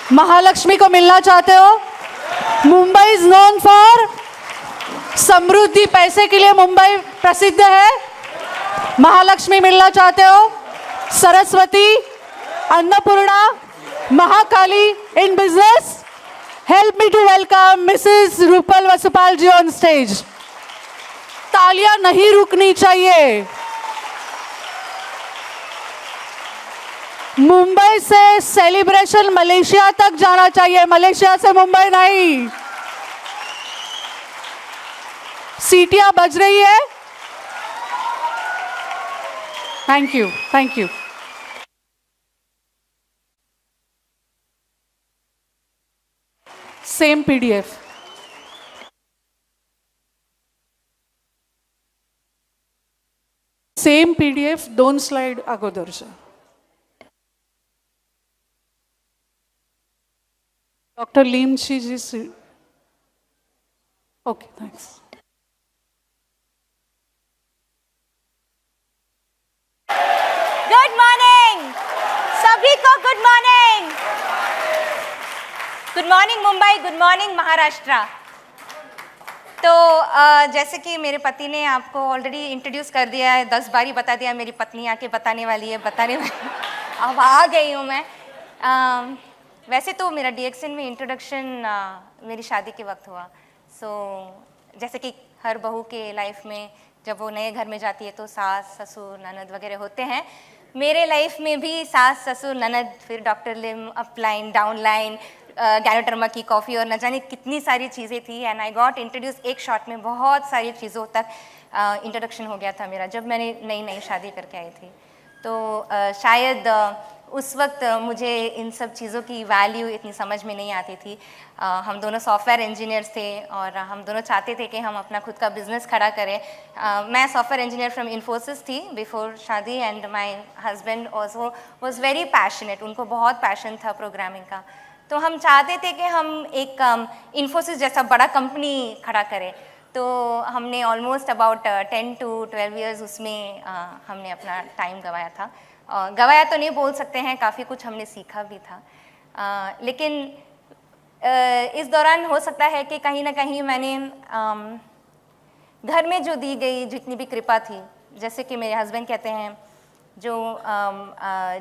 महालक्ष्मी को मिलना चाहते हो? मुंबई इज नोन फॉर समृद्धि, पैसे के लिए मुंबई प्रसिद्ध है। महालक्ष्मी मिलना चाहते हो? Saraswati, Annapurna, Mahakali in business. Help me to welcome Mrs Rupal Vasupal ji on stage. तालियां नहीं रुकनी चाहिए। मुंबई से सेलिब्रेशन मलेशिया तक जाना चाहिए, मलेशिया से मुंबई नहीं। सीटियां बज रही है। Thank you, thank you. Same PDF. Same PDF 2 slide अगोदरच्या। डॉक्टर लीमची जी। Okay, thanks. गुड मॉर्निंग सभी को, good morning. Good morning Mumbai, good morning Maharashtra. तो जैसे कि मेरे पति ने आपको ऑलरेडी इंट्रोड्यूस कर दिया है, 10 बारी बता दिया, मेरी पत्नी आके बताने वाली है, अब आ गई हूँ मैं। वैसे तो मेरा डीएक्सन में इंट्रोडक्शन मेरी शादी के वक्त हुआ। जैसे कि हर बहू के लाइफ में जब वो नए घर में जाती है तो सास ससुर ननद वगैरह होते हैं। मेरे लाइफ में भी सास ससुर ननद, फिर डॉक्टर लिम, अपलाइन डाउनलाइन, गैनोडर्मा की कॉफ़ी और न जाने कितनी सारी चीज़ें थी। एंड आई गॉट इंट्रोड्यूस एक शॉट में बहुत सारी चीज़ों तक इंट्रोडक्शन हो गया था मेरा जब मैंने नई शादी करके आई थी। तो शायद उस वक्त मुझे इन सब चीज़ों की वैल्यू इतनी समझ में नहीं आती थी। हम दोनों सॉफ्टवेयर इंजीनियर्स थे और हम दोनों चाहते थे कि हम अपना खुद का बिजनेस खड़ा करें। मैं सॉफ्टवेयर इंजीनियर फ्रॉम इन्फोसिस थी बिफोर शादी and my husband also was very passionate, उनको बहुत पैशन था प्रोग्रामिंग का। तो हम चाहते थे कि हम एक इन्फोसिस जैसा बड़ा कंपनी खड़ा करें। तो हमने ऑलमोस्ट अबाउट 10 to 12 ईयर्स उसमें हमने अपना टाइम गंवाया था। गंवाया तो नहीं बोल सकते हैं, काफ़ी कुछ हमने सीखा भी था। लेकिन इस दौरान हो सकता है कि कहीं ना कहीं मैंने घर में जो दी गई जितनी भी कृपा थी, जैसे कि मेरे हस्बैंड कहते हैं, जो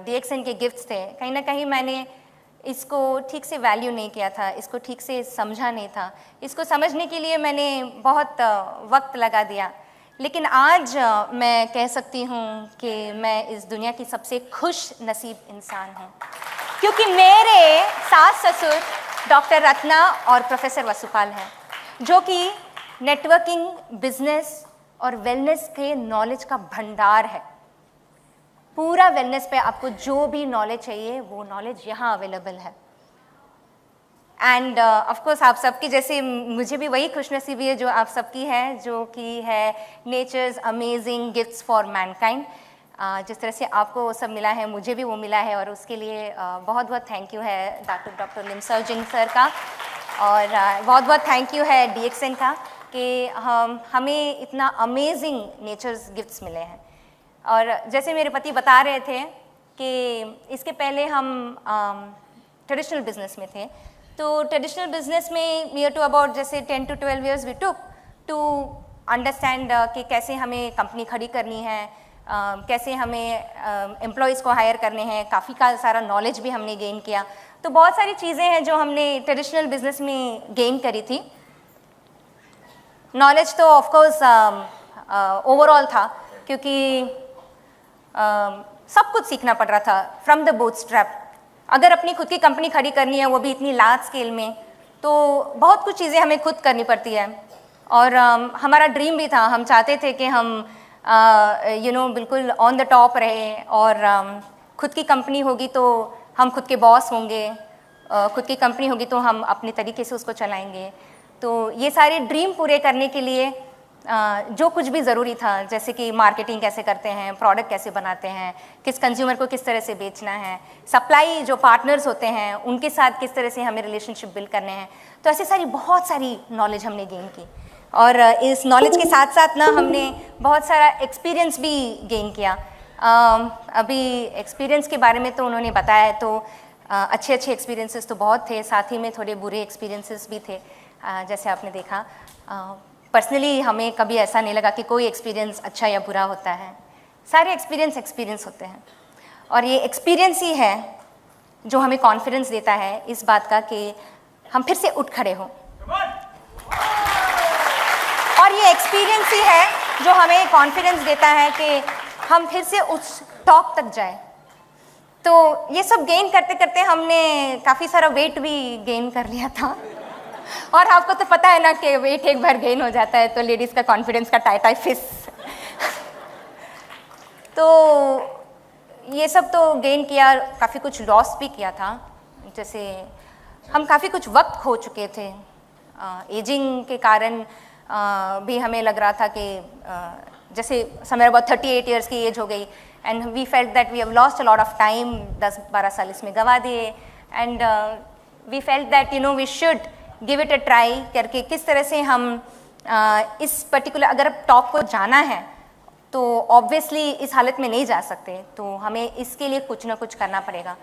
डीएक्सन के गिफ्ट्स थे, कहीं ना कहीं मैंने इसको ठीक से वैल्यू नहीं किया था, इसको ठीक से समझा नहीं था। इसको समझने के लिए मैंने बहुत वक्त लगा दिया। लेकिन आज मैं कह सकती हूँ कि मैं इस दुनिया की सबसे खुश नसीब इंसान हूँ, क्योंकि मेरे सास ससुर डॉक्टर रत्ना और प्रोफेसर वसुपाल हैं, जो कि नेटवर्किंग, बिजनेस और वेलनेस के नॉलेज का भंडार है। पूरा वेलनेस पे आपको जो भी नॉलेज चाहिए वो नॉलेज यहाँ अवेलेबल है। एंड ऑफ कोर्स आप सबकी जैसे मुझे भी वही खुशनसीबी है जो आप सबकी है, जो कि है nature's amazing gifts for mankind. जिस तरह से आपको वो सब मिला है, मुझे भी वो मिला है, और उसके लिए बहुत बहुत थैंक यू है डॉक्टर लिमसर्जिन सर का, और बहुत बहुत थैंक यू है डीएक्सन का कि हमें इतना अमेजिंग नेचर्स गिफ्ट्स मिले हैं। और जैसे मेरे पति बता रहे थे कि इसके पहले हम ट्रेडिशनल बिजनेस में थे, तो ट्रेडिशनल बिजनेस में नियर टू अबाउट जैसे 10 to 12 years we took to understand कि कैसे हमें कंपनी खड़ी करनी है, कैसे हमें एम्प्लॉयज़ को हायर करने हैं। काफ़ी का सारा नॉलेज भी हमने गेन किया। तो बहुत सारी चीज़ें हैं जो हमने ट्रेडिशनल बिजनेस में गेन करी थी। नॉलेज तो ऑफकोर्स ओवरऑल था, क्योंकि सब कुछ सीखना पड़ रहा था फ्रॉम द बूटस्ट्रैप। अगर अपनी खुद की कंपनी खड़ी करनी है, वो भी इतनी लार्ज स्केल में, तो बहुत कुछ चीज़ें हमें खुद करनी पड़ती है। और हमारा ड्रीम भी था, हम चाहते थे कि हम बिल्कुल ऑन द टॉप रहे, और खुद की कंपनी होगी तो हम खुद के बॉस होंगे, खुद की कंपनी होगी तो हम अपने तरीके से उसको चलाएंगे। तो ये सारे ड्रीम पूरे करने के लिए जो कुछ भी ज़रूरी था, जैसे कि मार्केटिंग कैसे करते हैं, प्रोडक्ट कैसे बनाते हैं, किस कंज्यूमर को किस तरह से बेचना है, सप्लाई जो पार्टनर्स होते हैं उनके साथ किस तरह से हमें रिलेशनशिप बिल्ड करने हैं, तो ऐसी सारी बहुत सारी नॉलेज हमने गेन की। और इस नॉलेज के साथ साथ ना हमने बहुत सारा एक्सपीरियंस भी गेन किया। अभी एक्सपीरियंस के बारे में तो उन्होंने बताया है, तो अच्छे अच्छे एक्सपीरियंसेस तो बहुत थे, साथ ही में थोड़े बुरे एक्सपीरियंसेस भी थे। जैसे आपने देखा, पर्सनली हमें कभी ऐसा नहीं लगा कि कोई एक्सपीरियंस अच्छा या बुरा होता है। सारे एक्सपीरियंस होते हैं, और ये एक्सपीरियंस ही है जो हमें कॉन्फिडेंस देता है इस बात का कि हम फिर से उठ खड़े हों, और ये एक्सपीरियंस ही है जो हमें कॉन्फिडेंस देता है कि हम फिर से उस टॉप तक जाए। तो ये सब गेन करते करते हमने काफ़ी सारा वेट भी गेन कर लिया था, और आपको तो पता है ना कि वेट एक बार गेन हो जाता है तो लेडीज़ का कॉन्फिडेंस का टाई फिस। तो ये सब तो गेन किया, काफ़ी कुछ लॉस भी किया था। जैसे हम काफ़ी कुछ वक्त खो चुके थे, एजिंग के कारण भी हमें लग रहा था कि जैसे समवेयर अबाउट 38 ईयर्स की एज हो गई, and we felt that we have lost a lot of time, 10-12 साल इसमें गवा दिए, and we felt that we should give it a try करके किस तरह से हम इस पर्टिकुलर, अगर टॉप को जाना है तो ऑब्वियसली इस हालत में नहीं जा सकते, तो हमें इसके लिए कुछ ना कुछ करना पड़ेगा।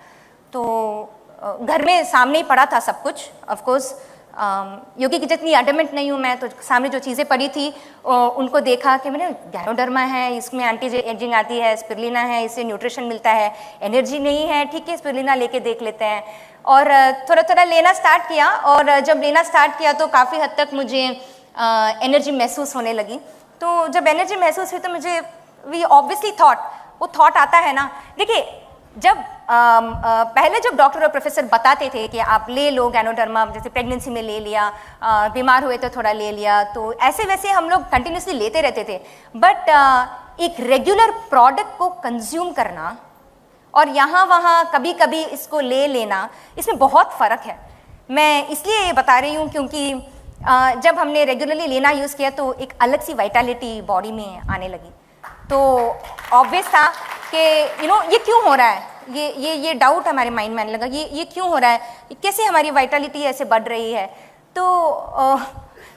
तो घर में सामने ही पड़ा था सब कुछ, ऑफ कोर्स योगी की जितनी एडमेंट नहीं हूँ मैं, तो सामने जो चीज़ें पड़ी थी उनको देखा कि मैंने गैनोडर्मा है, इसमें एंटी एजिंग आती है, स्पिरुलिना है, इससे न्यूट्रिशन मिलता है, एनर्जी नहीं है, ठीक है स्पिरुलिना लेके देख लेते हैं, और थोड़ा थोड़ा लेना स्टार्ट किया, और जब लेना स्टार्ट किया तो काफ़ी हद तक मुझे एनर्जी महसूस होने लगी। तो जब एनर्जी महसूस हुई तो मुझे वी ऑब्वियसली थॉट, वो थॉट आता है ना, देखिए जब पहले जब डॉक्टर और प्रोफेसर बताते थे कि आप ले लो गैनोडर्मा, जैसे प्रेगनेंसी में ले लिया, बीमार हुए तो थोड़ा ले लिया, तो ऐसे वैसे हम लोग कंटिन्यूसली लेते रहते थे, बट एक रेगुलर प्रोडक्ट को कंज्यूम करना और यहाँ वहाँ कभी कभी इसको ले लेना, इसमें बहुत फ़र्क है। मैं इसलिए ये बता रही हूँ क्योंकि जब हमने रेगुलरली लेना यूज़ किया तो एक अलग सी वाइटलिटी बॉडी में आने लगी। तो ऑब्वियस था कि ये क्यों हो रहा है, ये डाउट हमारे माइंड में आने लगा, ये क्यों हो रहा है, कैसे हमारी वाइटलिटी ऐसे बढ़ रही है। तो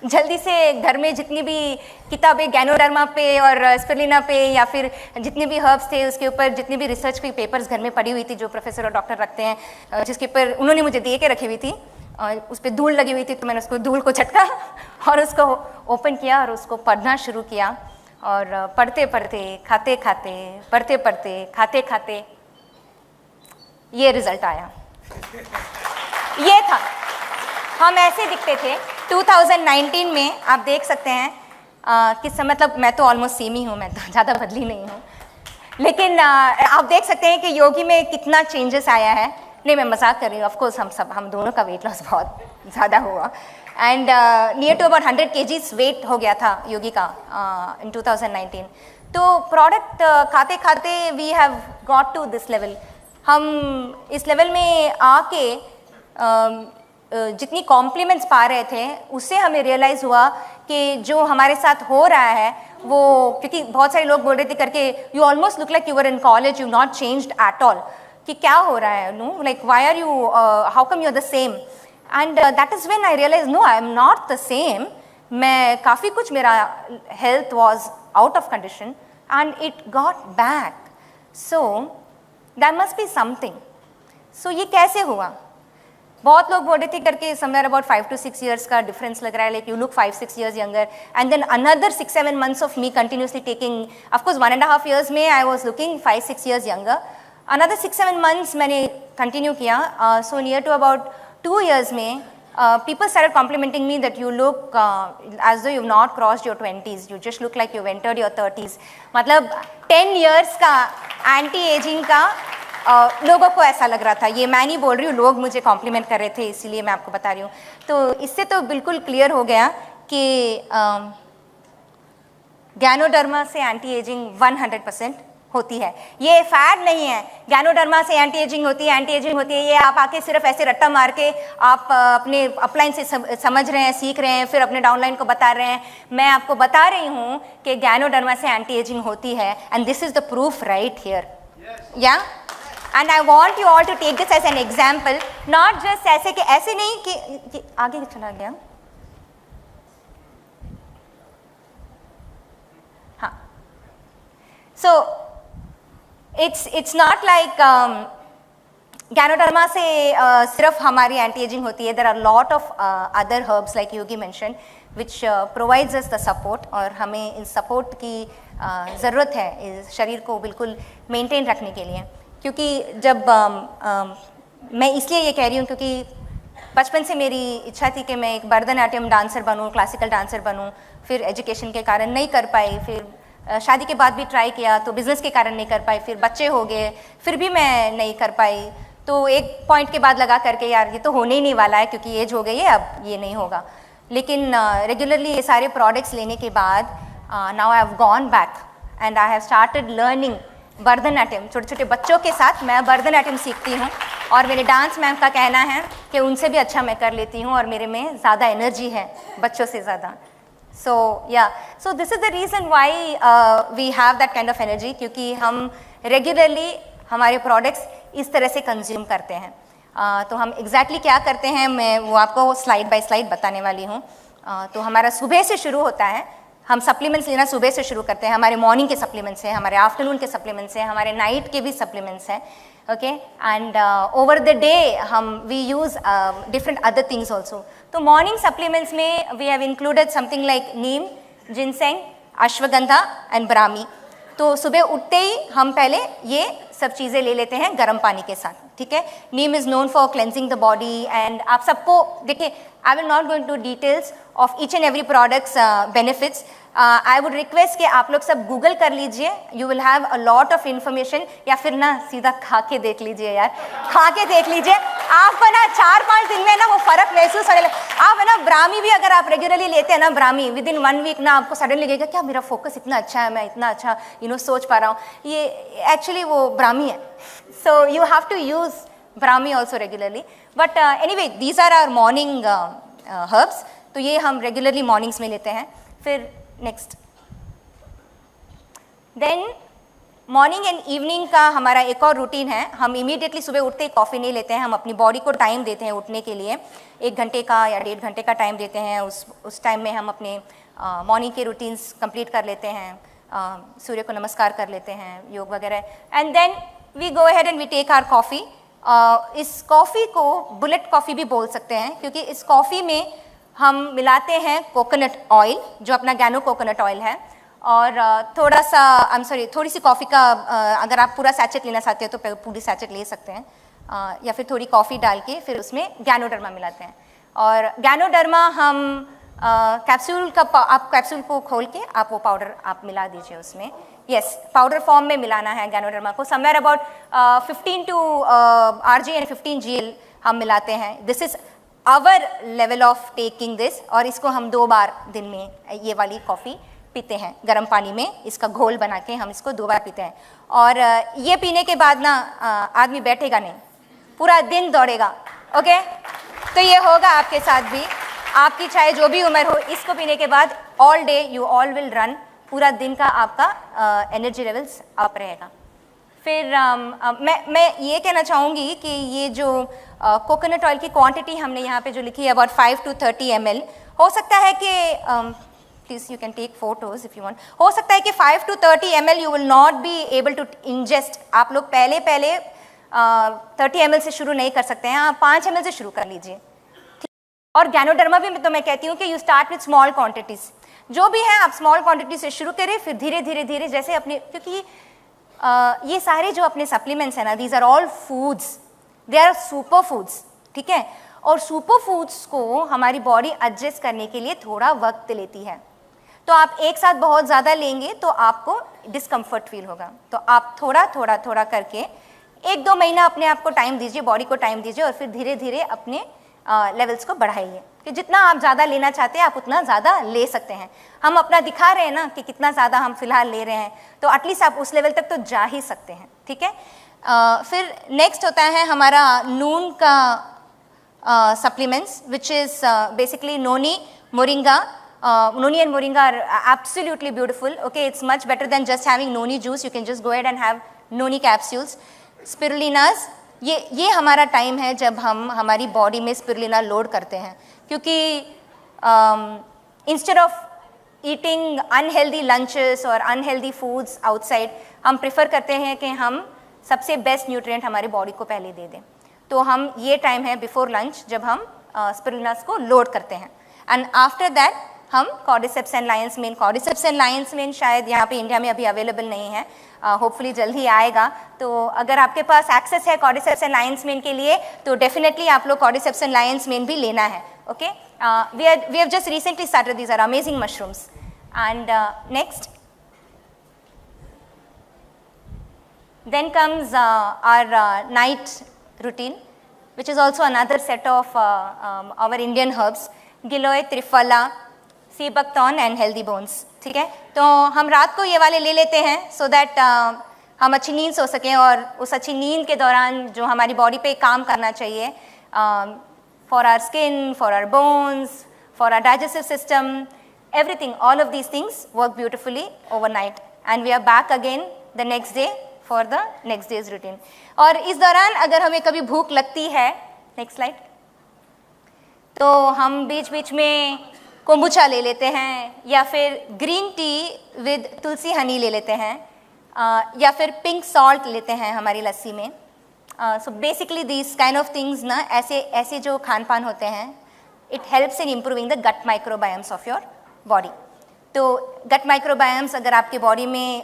जल्दी से घर में जितनी भी किताबें गैनोडर्मा पे और स्पिरुलिना पे या फिर जितने भी हर्ब्स थे उसके ऊपर जितनी भी रिसर्च की पेपर्स घर में पड़ी हुई थी जो प्रोफेसर और डॉक्टर रखते हैं, जिसके ऊपर उन्होंने मुझे दे के रखी हुई थी, उस पर धूल लगी हुई थी, तो मैंने उसको धूल को झटका और उसको ओपन किया और उसको पढ़ना शुरू किया, और पढ़ते पढ़ते, खाते खाते, पढ़ते पढ़ते, खाते खाते ये रिजल्ट आया। ये था, हम ऐसे दिखते थे 2019 में, आप देख सकते हैं किस समय, मतलब मैं तो ऑलमोस्ट सेम ही हूँ, मैं तो ज़्यादा बदली नहीं हूँ, लेकिन आप देख सकते हैं कि योगी में कितना चेंजेस आया है। नहीं, मैं मजाक कर रही हूँ, ऑफकोर्स हम दोनों का वेट लॉस बहुत ज़्यादा हुआ, and near to about 100 kgs weight हो गया था योगी का इन 2019। तो प्रोडक्ट खाते खाते we have got to this level. हम इस लेवल में आके जितनी कॉम्प्लीमेंट्स पा रहे थे उससे हमें रियलाइज़ हुआ कि जो हमारे साथ हो रहा है वो, क्योंकि बहुत सारे लोग बोल रहे थे करके, you almost look like you were in college, you not changed at all, कि क्या हो रहा है, no like why are you, how come you are the same, and that is when I realize no I am not the same. मैं काफ़ी कुछ, मेरा health was out of condition and it got back, so that must be something. So ये कैसे हुआ, बहुत लोग बोल रहे थे करके समवेयर अबाउट 5 to 6 years का डिफरेंस लग रहा है, like you look 5-6 years younger, and then another 6-7 months of me continuously taking, of course 1.5 years में I was looking 5-6 years younger, another 6-7 months मैंने कंटिन्यू किया, so near to about 2 years में people started complimenting me that you look as though you've not crossed your 20s, you just look like you've entered your 30s। मतलब 10 years का anti ageing का लोगों को ऐसा लग रहा था। ये मैं नहीं बोल रही हूँ, लोग मुझे कॉम्प्लीमेंट कर रहे थे, इसीलिए मैं आपको बता रही हूँ। तो इससे तो बिल्कुल क्लियर हो गया कि गैनोडर्मा से एंटी एजिंग 100% होती है। ये फैड नहीं है, गैनोडर्मा से एंटी एजिंग होती है, एंटी एजिंग होती है, ये आप आके सिर्फ ऐसे रट्टा मार के आप अपने अपलाइन से समझ रहे हैं, सीख रहे हैं, फिर अपने डाउनलाइन को बता रहे हैं। मैं आपको बता रही हूँ कि गैनोडर्मा से एंटी एजिंग होती है, and this is the proof right here, या and I want you all to take this as an example, not just ऐसे कि ऐसे नहीं कि आगे चला गया, हाँ। सो it's not like गैनोडर्मा से सिर्फ हमारी एंटी एजिंग होती है, there are lot of other herbs like Yogi mention which provides us the support, और हमें इन सपोर्ट की ज़रूरत है इस शरीर को बिल्कुल मेंटेन रखने के लिए। क्योंकि जब मैं इसलिए ये कह रही हूँ क्योंकि बचपन से मेरी इच्छा थी कि मैं एक भरतनाट्यम डांसर बनूँ, क्लासिकल डांसर बनूँ, फिर एजुकेशन के कारण नहीं कर पाई, फिर शादी के बाद भी ट्राई किया तो बिज़नेस के कारण नहीं कर पाई, फिर बच्चे हो गए, फिर भी मैं नहीं कर पाई। तो एक पॉइंट के बाद लगा करके यार ये तो होने ही नहीं वाला है क्योंकि एज हो गई है, अब ये नहीं होगा। लेकिन रेगुलरली ये सारे प्रोडक्ट्स लेने के बाद now I have gone back and I have started learning Bharatanatyam. छोटे छोटे बच्चों के साथ मैं भरतनाट्यम सीखती हूँ और मेरे डांस मैम का कहना है कि उनसे भी अच्छा मैं कर लेती हूँ और मेरे में ज़्यादा एनर्जी है बच्चों से ज़्यादा। So so this is the reason why we have that kind of energy, क्योंकि हम रेगुलरली हमारे प्रोडक्ट्स इस तरह से कंज्यूम करते हैं। तो हम एग्जैक्टली क्या करते हैं मैं वो आपको स्लाइड बाय स्लाइड बताने वाली हूँ। तो हमारा सुबह से शुरू होता है, हम सप्लीमेंट्स लेना सुबह से शुरू करते हैं। हमारे मॉर्निंग के सप्लीमेंट्स हैं, हमारे आफ्टरनून के सप्लीमेंट्स हैं, हमारे नाइट के भी सप्लीमेंट्स हैं, okay. And over the day हम we use different other things also. तो मॉर्निंग सप्लीमेंट्स में we have included something like neem, ginseng, ashwagandha and brahmi. तो सुबह उठते ही हम पहले ये सब चीज़ें ले लेते हैं गर्म पानी के साथ, ठीक है। Neem is known for cleansing the body, and आप सबको देखिए, I will not go into details of each and every products benefits. I would request कि आप लोग सब गूगल कर लीजिए, you will have a lot of information, या फिर ना सीधा खा के देख लीजिए यार, खा के देख लीजिए, आपको ना 4-5 दिन में ना वो फ़र्क महसूस होने लगे। आप है ना ब्राह्मी भी अगर आप रेगुलरली लेते हैं ना ब्राह्मी, विद इन 1 वीक ना आपको सडन लगेगा क्या मेरा फोकस इतना अच्छा है, मैं इतना अच्छा सोच पा रहा हूँ। ये एक्चुअली वो ब्राह्मी है। So you have to use brahmi also regularly. But anyway these are our morning herbs. तो ये हम रेगुलरली मॉर्निंग्स में लेते हैं। फिर next then morning and evening का हमारा एक और रूटीन है। हम इमीडिएटली सुबह उठते ही कॉफ़ी नहीं लेते हैं, हम अपनी बॉडी को टाइम देते हैं उठने के लिए, 1 घंटे का या 1.5 घंटे का टाइम देते हैं। उस टाइम में हम अपने मॉर्निंग के रूटीन्स कंप्लीट कर लेते हैं, सूर्य को नमस्कार कर लेते हैं, योग वगैरह, and then we go ahead and we take our coffee. इस कॉफ़ी को बुलेट कॉफ़ी भी बोल सकते हैं, क्योंकि इस कॉफ़ी में हम मिलाते हैं कोकोनट ऑयल, जो अपना गैनो कोकोनट ऑयल है, और थोड़ा सा थोड़ी सी कॉफ़ी का अगर आप पूरा सैचेट लेना चाहते हो तो पूरी सैचेट ले सकते हैं, या फिर थोड़ी कॉफ़ी डाल के फिर उसमें गैनोडर्मा मिलाते हैं। और गैनोडर्मा हम कैप्सूल का आप कैप्सूल को खोल के आप वो पाउडर आप मिला दीजिए उसमें। यस, पाउडर फॉर्म में मिलाना है गैनोडर्मा को। Somewhere about 15 to RG and 15 GL हम मिलाते हैं। This is our level of taking this, और इसको हम 2 बार दिन में ये वाली कॉफ़ी पीते हैं गर्म पानी में, इसका घोल बना के हम इसको 2 बार पीते हैं। और ये पीने के बाद ना आदमी बैठेगा नहीं, पूरा दिन दौड़ेगा, ओके। तो ये होगा आपके साथ भी, आपकी चाहे जो भी उम्र हो, इसको पीने के बाद all day you all will run, पूरा दिन का आपका एनर्जी लेवल्स अप रहेगा। फिर मैं ये कहना चाहूँगी कि ये जो कोकोनट ऑयल की क्वांटिटी हमने यहाँ पे जो लिखी है अबाउट 5 to 30 ml, हो सकता है कि please you can take photos if you want, हो सकता है कि 5 to 30 ml you will not be able to ingest. आप लोग पहले 30 ml से शुरू नहीं कर सकते हैं, आप 5 ml से शुरू कर लीजिए। और गैनोडर्मा भी तो मैं कहती हूँ कि you start with small quantities, जो भी है आप स्मॉल क्वांटिटी से शुरू करें, फिर धीरे धीरे धीरे जैसे अपने, क्योंकि ये सारे जो अपने सप्लीमेंट्स हैं ना, these are all foods, they are super foods, ठीक है। और सुपर फूड्स को हमारी बॉडी एडजस्ट करने के लिए थोड़ा वक्त लेती है। तो आप एक साथ बहुत ज़्यादा लेंगे तो आपको डिस्कम्फर्ट फील होगा। तो आप थोड़ा थोड़ा थोड़ा करके 1-2 महीना अपने आप को टाइम दीजिए, बॉडी को टाइम दीजिए, और फिर धीरे धीरे अपने लेवल्स को बढ़ाइए कि जितना आप ज़्यादा लेना चाहते हैं आप उतना ज़्यादा ले सकते हैं। हम अपना दिखा रहे हैं ना कि कितना ज़्यादा हम फिलहाल ले रहे हैं, तो एटलीस्ट आप उस लेवल तक तो जा ही सकते हैं, ठीक है। फिर नेक्स्ट होता है हमारा नून का supplements, which is basically noni, moringa. Noni and moringa are absolutely beautiful. Okay, it's much better than just having noni juice. You can just go ahead and have noni capsules. Spirulinas, ये हमारा time है जब हम हमारी body में spirulina load करते हैं, क्योंकि instead of eating unhealthy lunches और अनहेल्दी फूड्स आउटसाइड, हम प्रेफर करते हैं कि हम सबसे बेस्ट न्यूट्रिएंट हमारी बॉडी को पहले दे दें। तो हम ये टाइम है बिफोर लंच जब हम स्पिरुलिनास को लोड करते हैं। एंड आफ्टर दैट हम cordyceps and Lions main, cordyceps and Lions main शायद यहाँ पे इंडिया में अभी अवेलेबल नहीं है, होपफुली जल्द ही आएगा। तो अगर आपके पास एक्सेस है कॉर्डिसेप्स एंड लायंस मेन के लिए तो डेफिनेटली आप लोग कॉर्डिसेप्स एंड लायंस मेन भी लेना है। Okay, we have just recently started, these are amazing mushrooms. And next then comes our night routine, which is also another set of our Indian herbs, giloy, triphala, sea buckthorn and healthy bones. ठीक है, तो हम रात को ये वाले ले लेते हैं सो दैट हम अच्छी नींद सो सकें, और उस अच्छी नींद के दौरान जो हमारी बॉडी पे काम करना चाहिए for our skin, for our bones, for our digestive system, everything, all of these things work beautifully overnight and we are back again the next day for the next day's routine. और इस दौरान अगर हमें कभी भूख लगती है, next slide, तो हम बीच बीच में कोम्बुचा ले लेते हैं, या फिर ग्रीन टी विद तुलसी हनी ले लेते हैं, या फिर पिंक सॉल्ट लेते हैं हमारी लस्सी में। So basically these kind of things ना, ऐसे जो खान पान होते हैं, it helps in improving the gut microbiomes of your body. तो गट माइक्रोबायम्स अगर आपके बॉडी में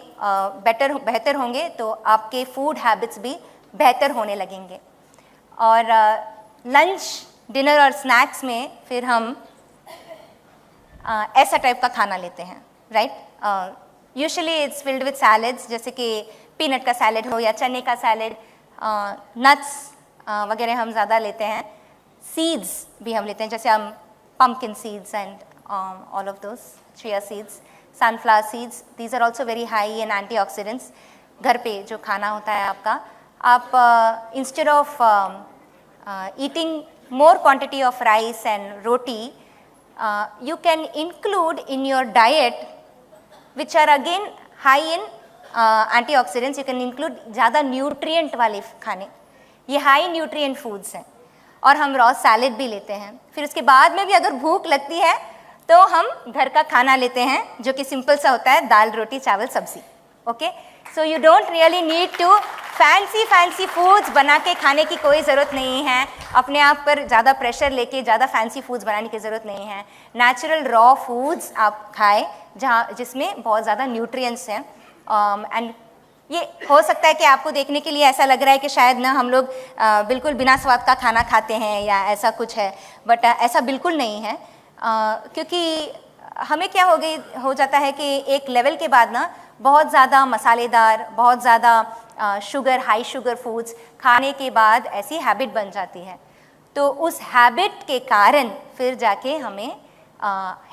बेहतर होंगे तो आपके फूड हैबिट्स भी बेहतर होने लगेंगे। और लंच, डिनर और स्नैक्स में फिर हम ऐसा टाइप का खाना लेते हैं, right. Usually it's filled with salads, जैसे कि पीनट का सैलड हो या चने का सैलड, नट्स वगैरह हम ज़्यादा लेते हैं। सीड्स भी हम लेते हैं, जैसे हम pumpkin seeds and all of those, chia seeds, sunflower seeds, these are also very high in antioxidants। घर पे जो खाना होता है आपका, आप instead of eating more quantity of rice and roti, you can include in your diet, which are again high in antioxidants, you can include ज़्यादा nutrient वाले खाने, ये high nutrient foods हैं। और हम रॉ सैलेड भी लेते हैं। फिर उसके बाद में भी अगर भूख लगती है तो हम घर का खाना लेते हैं, जो कि सिंपल सा होता है, दाल, रोटी, चावल, सब्जी। Okay, so you don't really need to fancy foods बना के खाने की कोई ज़रूरत नहीं है, अपने आप पर ज़्यादा प्रेशर लेके ज़्यादा फैंसी फूड्स बनाने की ज़रूरत नहीं है। नेचुरल रॉ फूड्स आप खाएं जिसमें बहुत ज़्यादा न्यूट्रिएंट्स हैं। एंड ये हो सकता है कि आपको देखने के लिए ऐसा लग रहा है कि शायद ना हम लोग बिल्कुल बिना स्वाद का खाना खाते हैं या ऐसा कुछ है, बट ऐसा बिल्कुल नहीं है। क्योंकि हमें क्या हो जाता है कि एक लेवल के बाद ना बहुत ज़्यादा मसालेदार, बहुत ज़्यादा शुगर, हाई शुगर फूड्स खाने के बाद ऐसी हैबिट बन जाती है। तो उस हैबिट के कारण फिर जाके हमें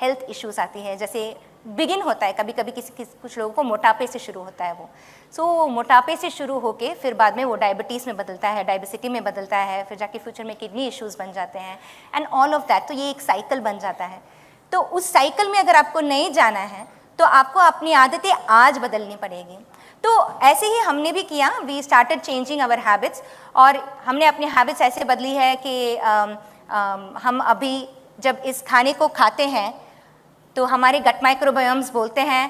हेल्थ इश्यूज आती है। जैसे बिगिन होता है कभी कभी कुछ लोगों को मोटापे से शुरू होता है वो, सो मोटापे से शुरू होके फिर बाद में वो डायबिटीज़ में बदलता है, डायबिसिटी में बदलता है, फिर जाके फ्यूचर में किडनी इश्यूज़ बन जाते हैं एंड ऑल ऑफ दैट। तो ये एक साइकिल बन जाता है। तो उस साइकिल में अगर आपको नहीं जाना है तो आपको अपनी आदतें आज बदलनी पड़ेगी। तो ऐसे ही हमने भी किया, we started changing our habits, और हमने अपनी हैबिट्स ऐसे बदली है कि हम अभी जब इस खाने को खाते हैं तो हमारे गट माइक्रोबायोम्स बोलते हैं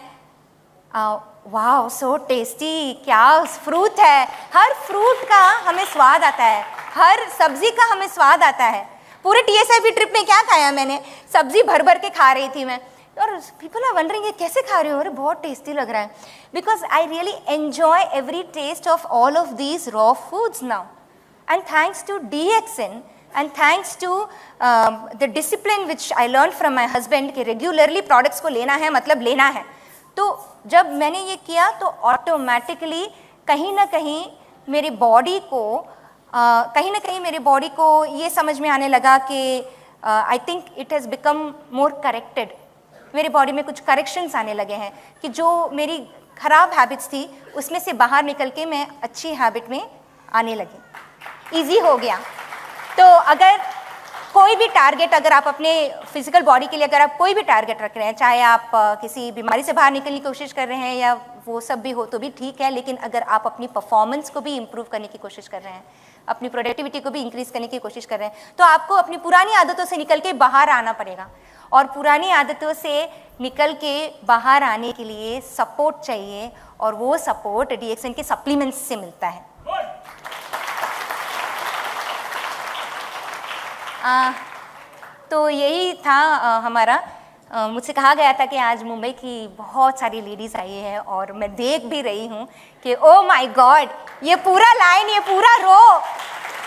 वाओ सो टेस्टी, क्या फ्रूट है। हर फ्रूट का हमें स्वाद आता है, हर सब्जी का हमें स्वाद आता है। पूरे TSIP ट्रिप में क्या खाया मैंने, सब्जी भर भर के खा रही थी मैं, और पीपल आर वंडरिंग ये कैसे खा रही हो, अरे बहुत टेस्टी लग रहा है। Because I really enjoy every taste of all of these raw foods now, and thanks to DXN and thanks to the discipline which I learned from my husband कि regularly products को लेना है मतलब लेना है। तो जब मैंने ये किया तो ऑटोमेटिकली कहीं ना कहीं मेरी बॉडी को ये समझ में आने लगा कि I think it has become more corrected. मेरे बॉडी में कुछ करेक्शंस आने लगे हैं कि जो मेरी ख़राब हैबिट्स थी उसमें से बाहर निकल के मैं अच्छी हैबिट में आने लगी, ईजी हो गया। तो अगर कोई भी टारगेट, अगर आप अपने फिजिकल बॉडी के लिए अगर आप कोई भी टारगेट रख रहे हैं, चाहे आप किसी बीमारी से बाहर निकलने की कोशिश कर रहे हैं या वो सब भी हो तो भी ठीक है, लेकिन अगर आप अपनी परफॉर्मेंस को भी इम्प्रूव करने की कोशिश कर रहे हैं, अपनी प्रोडक्टिविटी को भी इंक्रीज करने की कोशिश कर रहे हैं, तो आपको अपनी पुरानी आदतों से निकल के बाहर आना पड़ेगा। और पुरानी आदतों से निकल के बाहर आने के लिए सपोर्ट चाहिए, और वो सपोर्ट DXN के सप्लीमेंट्स से मिलता है। तो यही था हमारा। मुझसे कहा गया था कि आज मुंबई की बहुत सारी लेडीज़ आई है और मैं देख भी रही हूँ कि ओ माय गॉड, ये पूरा लाइन, ये पूरा रो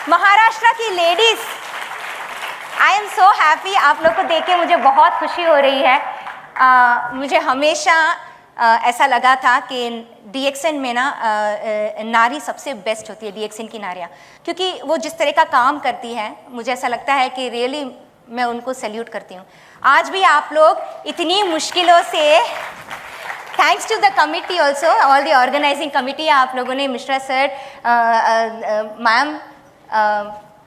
महाराष्ट्र की ladies. I am so happy, आप लोग को देख के मुझे बहुत खुशी हो रही है। मुझे हमेशा ऐसा लगा था कि DXN में ना नारी सबसे बेस्ट होती है, DXN की नारियाँ, क्योंकि वो जिस तरह का काम करती है, मुझे ऐसा लगता है कि रियली मैं उनको सैल्यूट करती हूँ। आज भी आप लोग इतनी मुश्किलों से, thanks to the committee also, all the organising committee, आप लोगों ने, Mishra sir, ma'am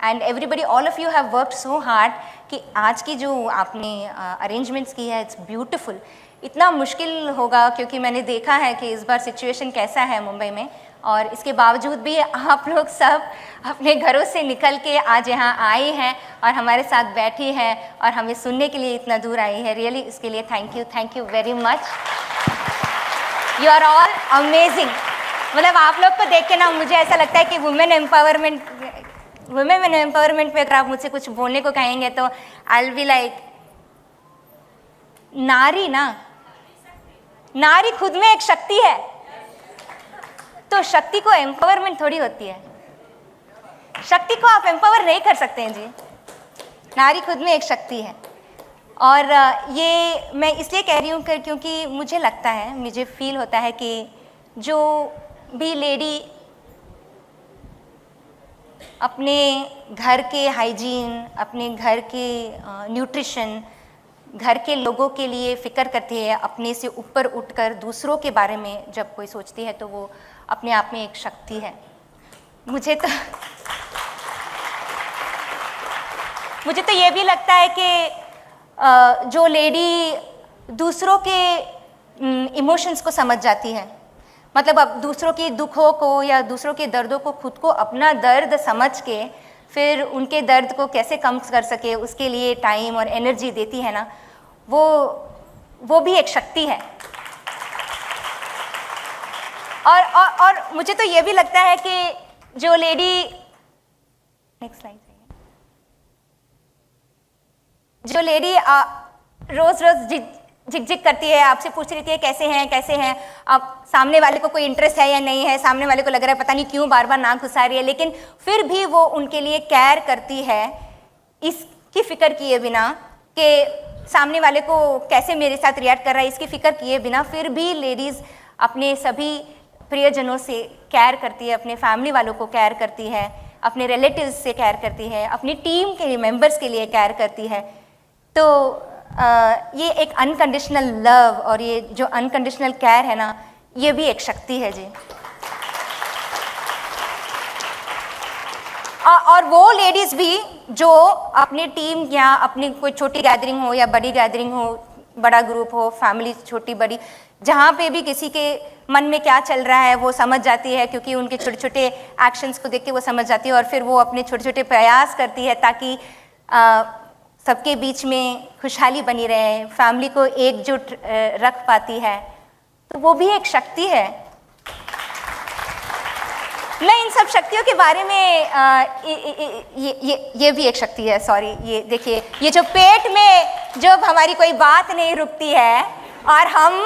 and everybody, all of you have worked so hard कि आज की जो आपने अरेंजमेंट्स की है, इट्स ब्यूटिफुल। इतना मुश्किल होगा क्योंकि मैंने देखा है कि इस बार सिचुएशन कैसा है मुंबई में, और इसके बावजूद भी आप लोग सब अपने घरों से निकल के आज यहाँ आई हैं और हमारे साथ बैठी हैं और हमें सुनने के लिए इतना दूर आई है। रियली इसके लिए thank you very much. You are all amazing. मतलब आप लोग को देख के ना मुझे ऐसा लगता है कि वुमेन एम्पावरमेंट पे अगर आप मुझसे कुछ बोलने को कहेंगे तो आई विल बी लाइक, नारी खुद में एक शक्ति है, तो शक्ति को एम्पावरमेंट थोड़ी होती है। शक्ति को आप एम्पावर नहीं कर सकते हैं जी, नारी खुद में एक शक्ति है। और ये मैं इसलिए कह रही हूँ क्योंकि मुझे लगता है, मुझे फील होता है कि जो भी लेडी अपने घर के हाइजीन, अपने घर के न्यूट्रिशन, घर के लोगों के लिए फ़िक्र करती है, अपने से ऊपर उठकर दूसरों के बारे में जब कोई सोचती है, तो वो अपने आप में एक शक्ति है। मुझे तो ये भी लगता है कि जो लेडी दूसरों के इमोशंस को समझ जाती है, मतलब अब दूसरों की दुखों को या दूसरों के दर्दों को खुद को अपना दर्द समझ के फिर उनके दर्द को कैसे कम कर सके, उसके लिए टाइम और एनर्जी देती है ना, वो भी एक शक्ति है। और मुझे तो ये भी लगता है कि जो लेडी, नेक्स्ट स्लाइड, जो लेडी रोज झिकझिक करती है, आपसे पूछ रही थी कैसे हैं, अब सामने वाले को कोई इंटरेस्ट है या नहीं है, सामने वाले को लग रहा है पता नहीं क्यों बार बार नाक घुसा रही है, लेकिन फिर भी वो उनके लिए केयर करती है, इसकी फिक्र किए बिना कि सामने वाले को कैसे मेरे साथ रिएक्ट कर रहा है, इसकी फिक्र किए बिना फिर भी लेडीज़ अपने सभी प्रियजनों से केयर करती है, अपने फैमिली वालों को केयर करती है, अपने रिलेटिव्स से केयर करती है, अपनी टीम के मेंबर्स के लिए केयर करती है। तो ये एक अनकंडीशनल लव और ये जो अनकंडीशनल केयर है ना, ये भी एक शक्ति है जी। और वो लेडीज़ भी जो अपनी टीम या अपनी कोई छोटी गैदरिंग हो या बड़ी गैदरिंग हो, बड़ा ग्रुप हो, फैमिली छोटी बड़ी, जहाँ पे भी किसी के मन में क्या चल रहा है वो समझ जाती है, क्योंकि उनके छोटे छोटे एक्शंस को देख के वो समझ जाती है, और फिर वो अपने छोटे छोटे प्रयास करती है ताकि सबके बीच में खुशहाली बनी रहे, फैमिली को एकजुट रख पाती है। तो वो भी एक शक्ति है। मैं इन सब शक्तियों के बारे में ये भी एक शक्ति है। सॉरी, ये देखिए, ये जो पेट में जब हमारी कोई बात नहीं रुकती है और हम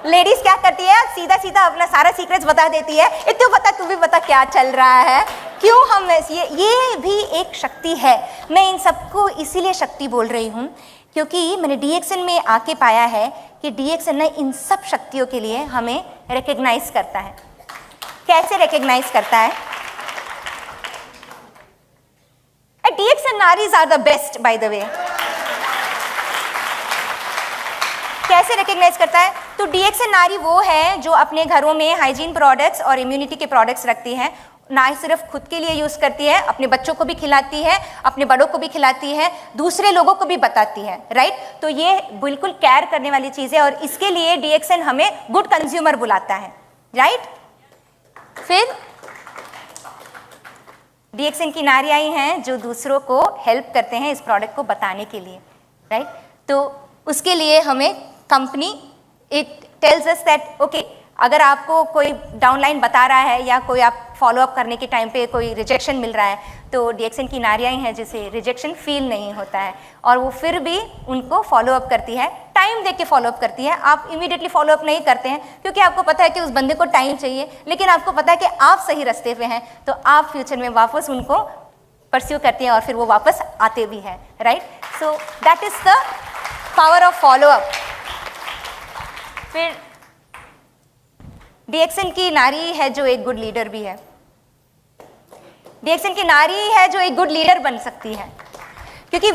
लेडीज क्या करती है, सीधा सीधा अपना सारा सीक्रेट्स बता देती है, इतने बता, तू भी बता क्या चल रहा है, क्यों हम ये भी एक शक्ति है। मैं इन सबको इसीलिए शक्ति बोल रही हूँ क्योंकि मैंने DXN में आके पाया है कि DXN ने इन सब शक्तियों के लिए हमें रिकग्नाइज करता है। कैसे रिकग्नाइज करता है? DXN नारीज are the best, by the way. कैसे रिकग्नाइज करता है? तो DXN नारी वो है जो अपने घरों में हाइजीन प्रोडक्ट्स और इम्यूनिटी के प्रोडक्ट्स रखती है, ना सिर्फ खुद के लिए यूज़ करती है, अपने बच्चों को भी खिलाती है, अपने बड़ों को भी खिलाती है, दूसरे लोगों को भी बताती है, राइट? तो ये बिल्कुल केयर करने वाली चीज़ है और इसके लिए DXN हमें गुड कंज्यूमर बुलाता है, राइट? फिर DXN की नारी आई हैं जो दूसरों को हेल्प करते हैं इस प्रोडक्ट को बताने के लिए, राइट? तो उसके लिए हमें company it tells us that okay, अगर आपको कोई डाउनलाइन बता रहा है या कोई आप फॉलो अप करने के टाइम पे कोई रिजेक्शन मिल रहा है तो DXN की नारियाँ हैं जिसे रिजेक्शन फील नहीं होता है और वो फिर भी उनको फॉलो अप करती है, टाइम देख के फॉलो अप करती है। आप इमीडिएटली फॉलो अप नहीं करते हैं क्योंकि आपको पता है कि उस बंदे को टाइम चाहिए, लेकिन आपको पता है कि आप सही रास्ते पे हैं तो आप फ्यूचर में वापस उनको परस्यू करती हैं और फिर वो वापस आते भी हैं, right. So that is the power of follow up. फिर DXN की नारी है जो एक गुड लीडर भी है। DXN की नारी है जो एक गुड लीडर बन सकती है क्योंकि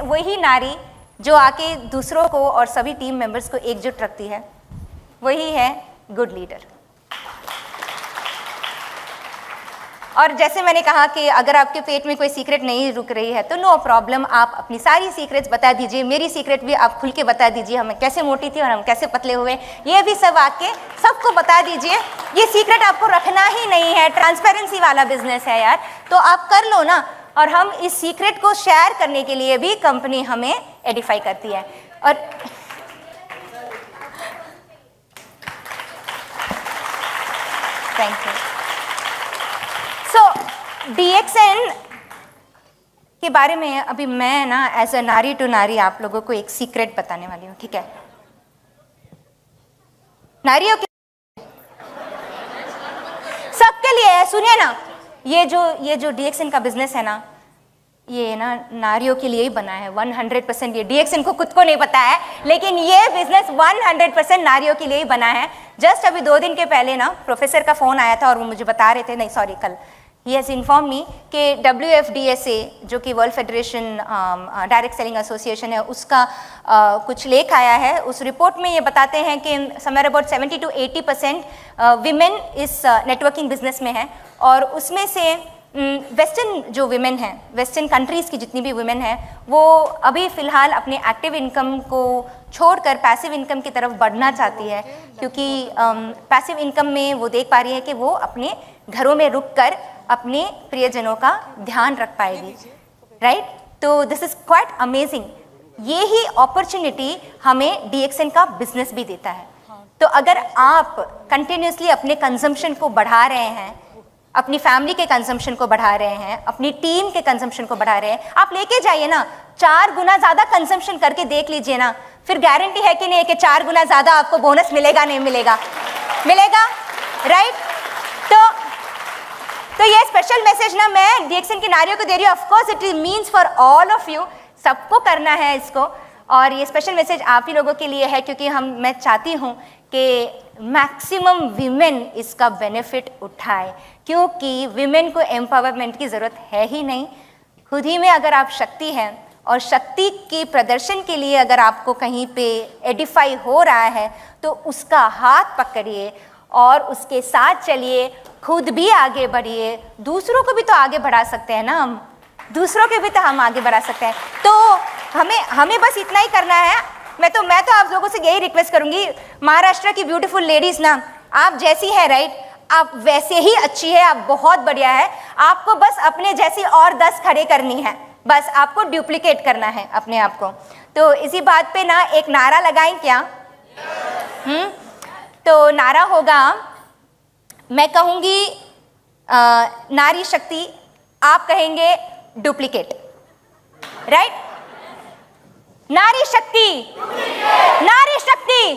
वही नारी जो आके दूसरों को और सभी टीम मेंबर्स को एकजुट रखती है, वही है गुड लीडर। और जैसे मैंने कहा कि अगर आपके पेट में कोई सीक्रेट नहीं रुक रही है तो नो प्रॉब्लम, आप अपनी सारी सीक्रेट्स बता दीजिए। मेरी सीक्रेट भी आप खुल के बता दीजिए, हम कैसे मोटी थी और हम कैसे पतले हुए, ये भी सब आके सबको बता दीजिए। ये सीक्रेट आपको रखना ही नहीं है, ट्रांसपेरेंसी वाला बिजनेस है यार, तो आप कर लो ना। और हम इस सीक्रेट को शेयर करने के लिए भी कंपनी हमें एडिफाई करती है। और थैंक यू। सो DXN के बारे में अभी मैं ना एज अ नारी टू नारी आप लोगों को एक सीक्रेट बताने वाली हूँ, ठीक है। नारियों के सबके लिए है, सुनिए ना, ये जो DXN का बिजनेस है ना, ये ना नारियों के लिए ही बना है 100%। ये DXN को खुद को नहीं पता है, लेकिन ये बिजनेस 100% नारियों के लिए ही बना है। जस्ट अभी 2 दिन के पहले ना प्रोफेसर का फ़ोन आया था और वो मुझे बता रहे थे, नहीं सॉरी कल, ही हैज़ इन्फॉर्म मी कि WFDSA जो कि world federation direct selling association है, उसका कुछ लेख आया है। उस रिपोर्ट में ये बताते हैं कि समवेयर अबाउट 70 to 80% विमेन इस नेटवर्किंग बिजनेस में है और उसमें से वेस्टर्न जो विमेन हैं, वेस्टर्न कंट्रीज़ की जितनी भी विमेन हैं, वो अभी फ़िलहाल अपने एक्टिव इनकम को छोड़कर पैसिव इनकम की तरफ बढ़ना चाहती है क्योंकि पैसिव इनकम में वो देख पा रही है कि वो अपने घरों में रुककर अपने प्रियजनों का ध्यान रख पाएगी, राइट। तो दिस इज़ क्वाइट अमेजिंग। ये ही अपॉर्चुनिटी हमें DXN का बिजनेस भी देता है। तो अगर आप कंटिन्यूसली अपने कंजम्पशन को बढ़ा रहे हैं, अपनी फैमिली के कंजम्पशन को बढ़ा रहे हैं, अपनी टीम के कंजम्पशन को बढ़ा रहे हैं, आप लेके जाइए ना, 4 गुना ज़्यादा कंजम्पशन करके देख लीजिए ना, फिर गारंटी है कि नहीं कि 4 गुना ज़्यादा आपको बोनस मिलेगा, नहीं मिलेगा, मिलेगा, राइट। तो ये स्पेशल मैसेज ना मैं DXN की नारियों को दे रही हूँ। Of course it means for all of you, सबको करना है इसको। और ये स्पेशल मैसेज आप ही लोगों के लिए है क्योंकि मैं चाहती हूँ कि मैक्सिमम विमेन इसका बेनिफिट उठाए क्योंकि विमेन को एम्पावरमेंट की ज़रूरत है ही नहीं। खुद ही में अगर आप शक्ति हैं और शक्ति के प्रदर्शन के लिए अगर आपको कहीं पे एडिफाई हो रहा है तो उसका हाथ पकड़िए और उसके साथ चलिए, खुद भी आगे बढ़िए, दूसरों को भी तो आगे बढ़ा सकते हैं ना हम, दूसरों के भी तो हम आगे बढ़ा सकते हैं। तो हमें बस इतना ही करना है। मैं तो आप लोगों से यही रिक्वेस्ट करूंगी, महाराष्ट्र की ब्यूटीफुल लेडीज ना, आप जैसी है राइट, आप वैसे ही अच्छी है, आप बहुत बढ़िया है। आपको बस अपने जैसी और 10 खड़े करनी है, बस आपको डुप्लीकेट करना है अपने आप को। तो इसी बात पे ना एक नारा लगाएं क्या? तो नारा होगा, मैं कहूँगी नारी शक्ति, आप कहेंगे डुप्लीकेट, राइट? नारी शक्ति, नारी शक्ति,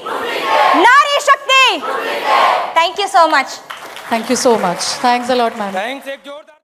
नारी शक्ति। Thank you so much. Thank you so much. Thanks a lot ma'am. Thanks, एक जोरदार